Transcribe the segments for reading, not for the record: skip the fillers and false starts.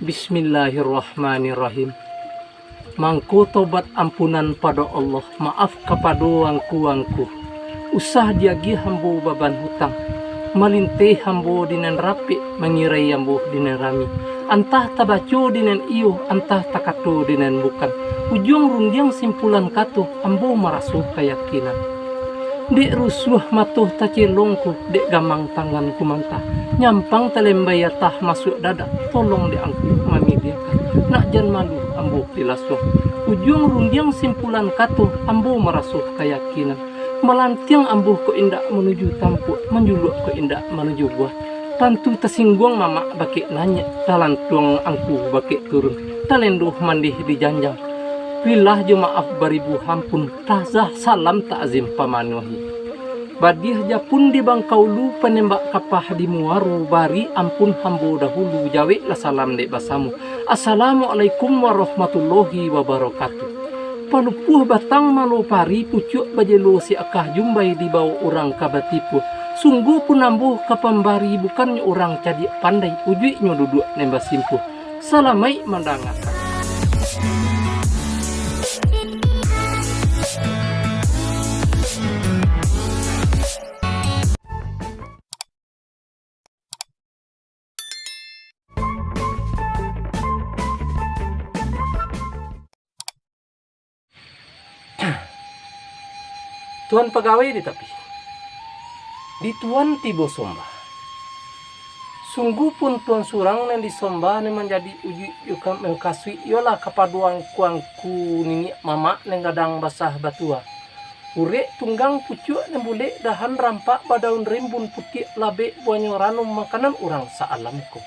Bismillahirrahmanirrahim. Mangku tobat ampunan pada Allah, maaf kepada wangku. Usah diagi hambo baban hutang, malinte hambo dinan rapi, mengirai hambo dinan rami. Antah tabaco dinan iyo, antah takato dinan bukan. Ujung rundiang simpulan katu, ambo marasuh keyakinan. Dek rusuh matuh tacilongku, dek gamang tangan kumantah. Nyampang telembaya tah masuk dada, tolong diangkut mami dia. Nak jan malu ambo dilasuh. Ujung rundiang simpulan katu, ambo marasuh keyakinan. Melantiang ambo ko indak menuju tampuk, menjuluk ko indak menuju buah. Tantu tersinggung mama bakik nanya, dalam tuang angku bakik turun. Talenduh mandih di janjang. Wilah jo maaf baribu hampun, tazah salam takzim pamanuhi. Badiah japun di bangkau lu penembak kapah di muaru, bari ampun hambo dahulu, jawe lah salam dek basamu. Assalamualaikum warahmatullahi wabarakatuh. Palupuh batang malu pari, pucuk bajelo si akah jumbai di bawah orang kabatipu. Sungguh pun ambuh kapambari, bukannya orang cadik pandai, ujuiknya duduk nembak simpuh. Salamai mandangakan. Tuan pegawai di tapi di tuan tibo sombah. Sungguh pun tuan surang yang disombah yang menjadi uji yukam mengkasui yola kapaduang kuangku nini mama yang gadang basah batua. Urek tunggang pucuk yang boleh dahan rampak badaun rimbun putih labe buahnya ranum makanan orang saalamku.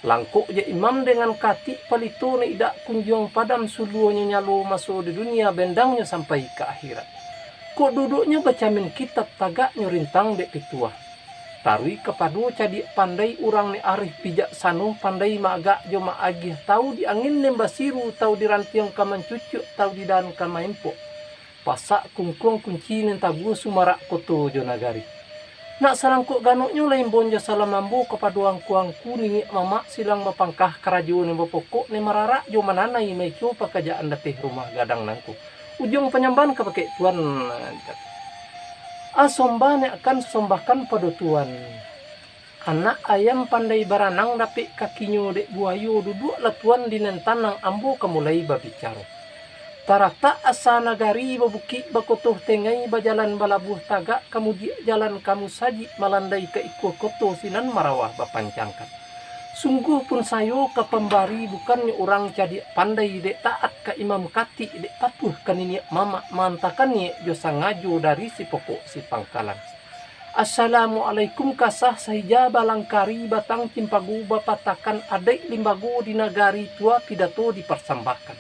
Langkuk je imam dengan kati palito na idak kunjung padam suluanya nyalo masuk di dunia bendangnya sampai ke akhirat. Kok duduknya bacamin kitab tagak nyurintang dek pitua. Tarui kepadu cadik pandai urang ni arif pijak sanu pandai magak jo maagih tahu di angin nembasiru tahu di rantiang kaman cucuk tahu di dan kamaimpo. Pasak kungkung kunci nentabu sumarak koto jo nagari. Nak salangkuk ganoknya lain bonja salam mambu kepadu angku ni mama silang mapangkah kerajo ni bapokok ni mararak jo mananai meco pakajaan datih rumah gadang nangku. Ujung penyambahan kepakai tuan. Asomba ne akan sombahkan pada tuan. Anak ayam pandai baranang dapik kakinya dek buayu duduk lah tuan di tanang ambo kamulai babicara. Tarata asa nagari babuki bakotoh tengai bajalan balabuh tagak kemudian jalan kamu saji malandai ke ikut koto sinan marawah bapancangkan. Sungguh pun sayo ke pembari bukannya orang jadi pandai dek taat ke imam kati dek patuh kan ini mama mantakannya josa ngaju dari si pokok si pangkalan. Assalamualaikum kasah sahija balangkari batang cimpagu bapatakan adek limbagu di nagari tua pidato dipersembahkan.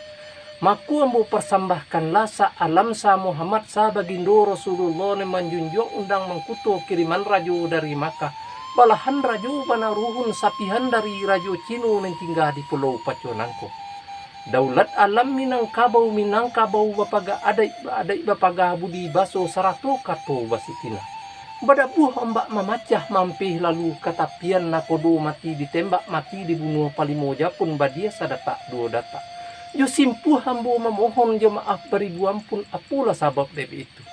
Maku ambo persembahkanlah sa alam sa Muhammad sa bagindo Rasulullah ne manjunjung undang mengkuto kiriman rajo dari Makkah. Balahan rajo banaruhun sapihan dari rajo Cino yang tinggal di pulau Paconangko. Daulat alam minangkabau bapaga adai bapaga budi baso sarato kato basitina. Badabuh ombak memacah mampih lalu katapian nakodo mati ditembak mati dibunuh palimoja pun badia sadata dua data. Jo simpuh hambo memohon jo maaf beribu ampun apulah sabab debi itu.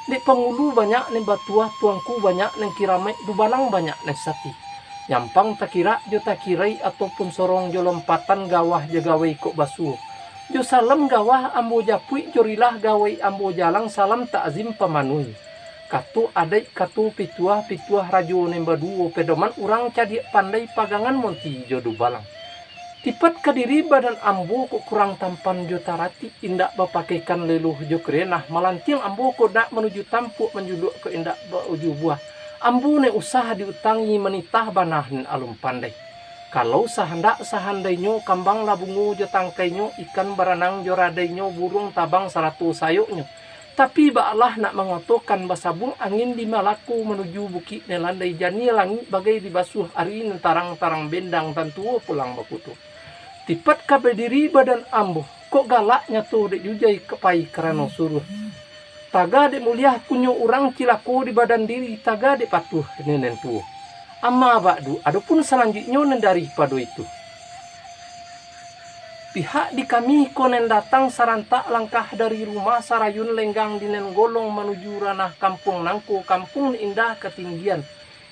Dek pengulu banyak nih batuah tuangku banyak neng kiramai dubalang banyak neng sati. Nyampang takira jo takirai ataupun sorong jo lompatan gawah jo gawai kok basuh. Jo salam gawah ambo japui jorilah gawai ambo jalang salam takzim pamanui. Katu adai katu pituah rajo neng baduo pedoman urang cadik pandai pagangan monti jo dubalang. Tipat kadiri badan ambo kok kurang tampan jo tarati indak bapakaikan leluh jo kerenah malantiang ambo kok dak menuju tampuk menjuluk ke indak bauju buah. Ambo ne usaha diutangi menitah banahan alum pandai. Kalau sahandainya kambang labungu jo tangkainya ikan baranang jo radainya burung tabang 100 sayuknya. Tapi baklah nak mengotokan basabung angin di Malaku menuju bukit nelandai jani langit bagai dibasuh ari tarang-tarang bendang tantu pulang bakutu. Tipat kabe diri badan ambo, kok galaknya tuh dek jujai kepai kerana suruh. Taga dek mulia punya orang cilaku di badan diri, taga dek patuh nenen tuh. Amma bakdu, adapun selanjutnya nendari padu itu. Pihak di kami konen datang sarantak langkah dari rumah sarayun lenggang dinen golong menuju ranah kampung nangko kampung indah ketinggian.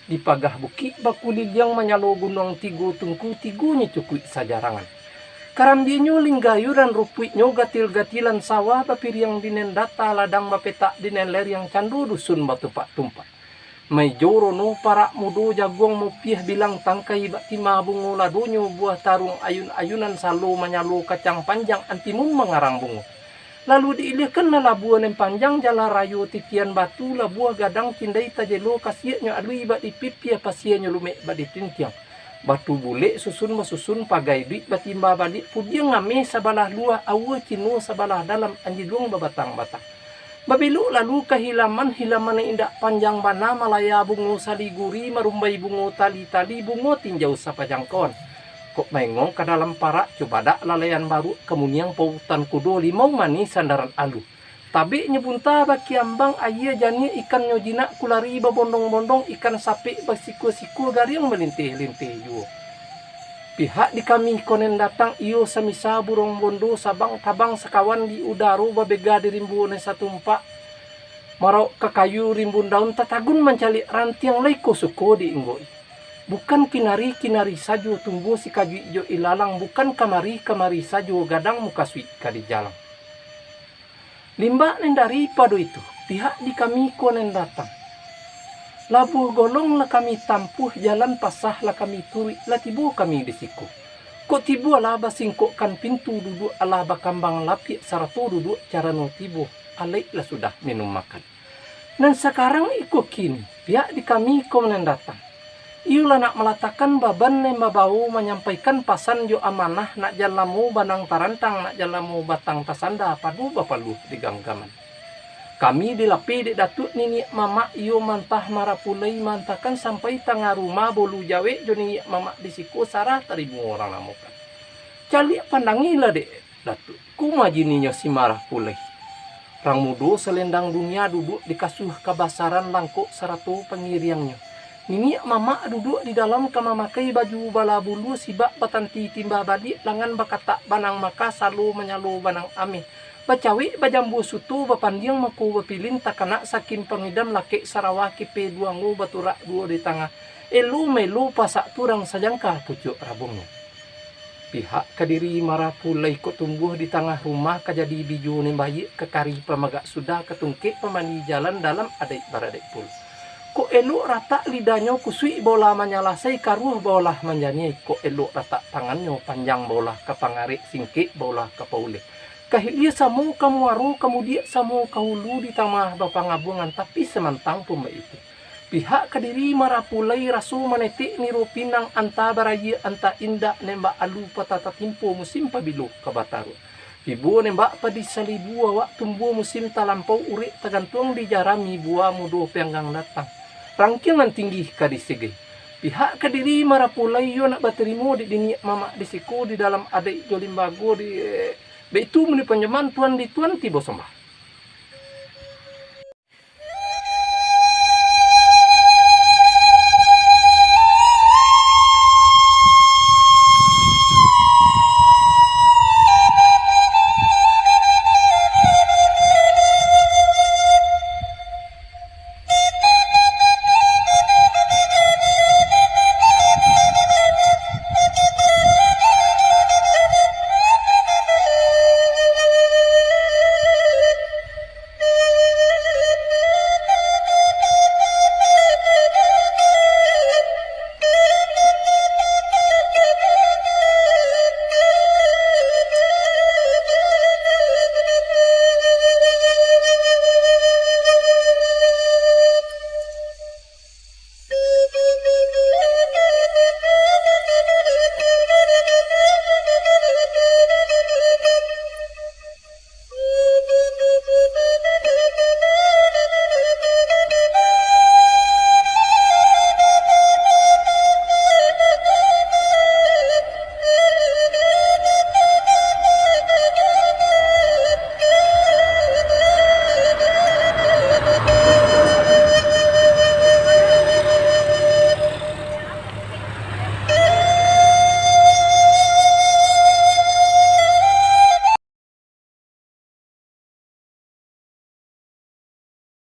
Di pagah bukit bakulil yang menyalo gunung tigo tungku tigunya cukui sajarangan. Karambinyo linggayuran rupuitnyo gatil-gatilan sawah bapiriang dinen data ladang bapetak dinen ler yang candu dusun batu pak tumpak. May joro no para mudo jagong mo piah bilang tangkai batima bungo ladonyo buah tarung ayun-ayunan salo menyalo kacang panjang antimun mengarang bungo. Lalu diilihkan na labuan yang panjang jala rayo titian batu labuah gadang cindai tajelo kasiaknya alui bat dipipia pasianyo lumek bat ditintiang. Batu bule susun masusun pagai duit batimba balik pudiang ngame sabalah luah awa cino sabalah dalam anjidung babatang-batang. Babilu lalu kehilaman hilaman yang indah panjang bana malaya bungo saliguri marumbai bungo tali-tali bungo tinjau sapajangkon. Kok mengong ke dalam parak coba dak lalayan baru kemuniang pautan kudo limau manis sandaran alu. Tabi nyebunta baki ambang ayah jani ikan nyojina kulari babondong-bondong ikan sapi basiku-siku gariang melintih-lintih juo. Pihak di kami konen datang iyo samisa burung bondo sabang tabang sekawan di udaro babega di rimbun satumpak. Marok ke kayu rimbun daun tatagun mencali rantiang laiko suko di inggoi. Bukan kinari-kinari sajo tumbuh si kaju ijo ilalang, bukan kamari-kamari sajo gadang muka suit kadi jalang. Limba nendari pado itu, pihak di kami konen datang. Labuh golong lah kami tampuh, jalan pasah lah kami turi, lah tibu kami disiku. Kok tibu ala basingkokkan pintu duduk ala bakambang lapi saratu duduk cara no tibu, alaik lah sudah minum makan. Dan sekarang ikut kini, pihak di kami konen datang. Iulah nak melatakan baban yang babau menyampaikan pasan jo amanah nak jalamu banang tarantang nak jalamu batang tasanda padu bapalu di ganggaman. Kami dilapi di datuk nini mama iyo mantah marapulai mantakan sampai tengah rumah bolu jawe jo nini mama disiku sarah 1.000 orang namukan. Cali pandangilah dek datuk kumajininya si marah pulai. Rang mudo selendang dunia duduk di kasuh kabasaran langkuk 100 pengiriangnya. Nini mama duduk di dalam kamamakai baju bala bulu sibak batanti timba balik langan bakata banang maka salu menyalu banang ame. Bacawi bajambu sutu bapandiang maku bapilin takana sakin pengidam laki sarawaki P2 baturak 2 di tengah. Elu melu pasak turang sajangka pucuk rabungnya. Pihak Kediri marapulai ikut tumbuh di tengah rumah kajadi biju nembayi kekari pemagak sudah ketungkik pemani jalan dalam adik baradik pul. Ko elok rata lidahnya kusui bola menyalasai karuh bola menjani. Ko elok rata tangannya panjang bola kepangarik singkik bola kepaulih. Kahilia samu kamuaru kemudian samu kahulu di tamah bapangabungan tapi semantang pun itu. Pihak Kediri marapulai rasu manetik niru pinang anta barayi anta indak nembak alu patata timpo musim pabilu kabataru. Ibu nembak padi salibu awak tumbuh musim talampau urik tergantung di jarami buah mudo penggang datang. Rangkiangan tinggi kadisige. Pihak Kediri marapulai yo nak baterimo di dini mama disiku di dalam adik jolimbago di beitu meni panjaman tuan di tuan tibo sembah.